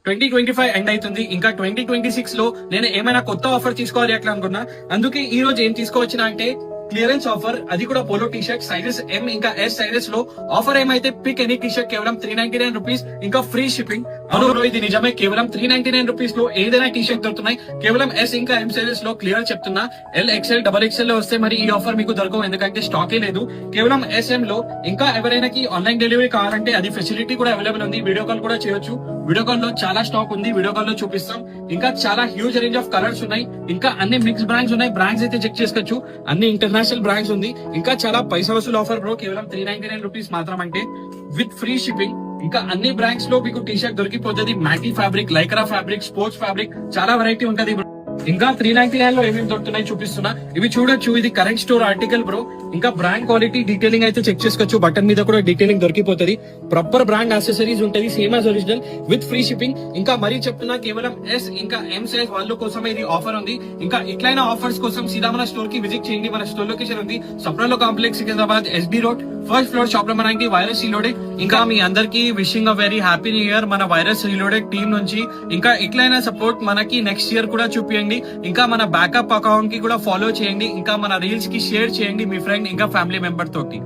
2025 end అవుతుంది. ఇంకా 2026 లో నేను ఏమైనా కొత్త ఆఫర్ తీసుకోవాలి అట్లా అనుకున్నా. అందుకే ఈ రోజు ఏం తీసుకోవచ్చిన అంటే క్లియరెన్స్ ఆఫర్, అది కూడా polo T shirt sizes M ఇంకా ఎస్ సైజెస్ లో ఆఫర్ ఏమైతే పిక్ ఎనీ టీ షర్ట్ కేవలం 399 రూపీస్ ఇంకా ఫ్రీ షిప్పింగ్. అవును బ్రో, ఇది నిజమే. కేవలం 399 రూపీస్ లో ఏదైనా టీ షర్ట్ దొరుకుతున్నాయి. కేవలం ఎస్ ఇంకా ఎం సైజెస్ లో క్లియర్ చెప్తున్నా. ఎల్ ఎక్స్ఎల్ డబల్ ఎక్స్ఎల్ లో వస్తే మరి ఈ ఆఫర్ మీకు దొరకవు, ఎందుకంటే స్టాకే లేదు. కేవలం ఎస్ఎం లో. ఇంకా ఎవరైనా ఆన్లైన్ డెలివరీ కావాలంటే అది ఫెసిలిటీ కూడా అవైలబుల్ ఉంది. వీడియో కాల్ కూడా చేయొచ్చు. వీడియో కాల్ లో చాలా స్టాక్ ఉంది, వీడియో కాల్ లో చూపిస్తాం. ఇంకా చాలా హ్యూజ్ రేంజ్ ఆఫ్ కలర్స్ ఉన్నాయి. ఇంకా అన్ని మిక్స్ బ్రాండ్స్ ఉన్నాయి. బ్రాండ్స్ అయితే చెక్ చేసుకోవచ్చు. అన్ని ఇంటర్నేషనల్ బ్రాండ్స్ ఉంది. ఇంకా చాలా పైసా వసూలు ఆఫర్ బ్రో. కేవలం 399 రూపీస్ మాత్రం, అంటే విత్ ఫ్రీ షిప్పింగ్. ఇంకా అన్ని బ్రాండ్స్ లో మీకు టీ షర్ట్ దొరికిపోతుంది. Matty fabric, lycra fabric, sports fabric, చాలా వెరైటీ ఉంటది. ఇంకా 399 లో ఏమేమి దొరుకుతున్నాయి చూపిస్తున్నా. ఇవి చూడొచ్చు. ఇది కరెంట్ స్టోర్ ఆర్టికల్ బ్రో. ఇంకా బ్రాండ్ క్వాలిటీ డీటెయిలింగ్ అయితే చెక్ చేసుకోవచ్చు. బటన్ మీద కూడా డీటెయిలింగ్ దొరికిపోతుంది. ప్రాపర్ బ్రాండ్ యాక్సెసరీస్ ఉంటది, same as original with free shipping. ఇంకా మరీ చెప్తున్నా, కేవలం ఎస్ ఇంకా ఎం సైజ్ వాళ్ళ కోసమే ఇది ఆఫర్ ఉంది. ఇంకా ఇట్లైన ఆఫర్స్ కోసం సీదా మన స్టోర్ కి విజిట్ చేయండి. మన స్టోర్ లొకేషన్ ఉంది సప్రాలో complex, Secunderabad, SB road, first floor, shop number 90, virus reloaded. ఇంకా మీ అందరికి wishing a very happy new year మన వైరస్ రీలోడెడ్ టీమ్ నుంచి. ఇంకా ఇట్లైన సపోర్ట్ మనకి నెక్స్ట్ ఇయర్ కూడా చూపియండి. ఇంకా మన బ్యాకప్ అకౌంట్ కి కూడా ఫాలో చేయండి. ఇంకా మన రీల్స్ కి షేర్ చేయండి మీ ఫ్రెండ్ ఇంకా ఫ్యామిలీ మెంబర్ తోటి.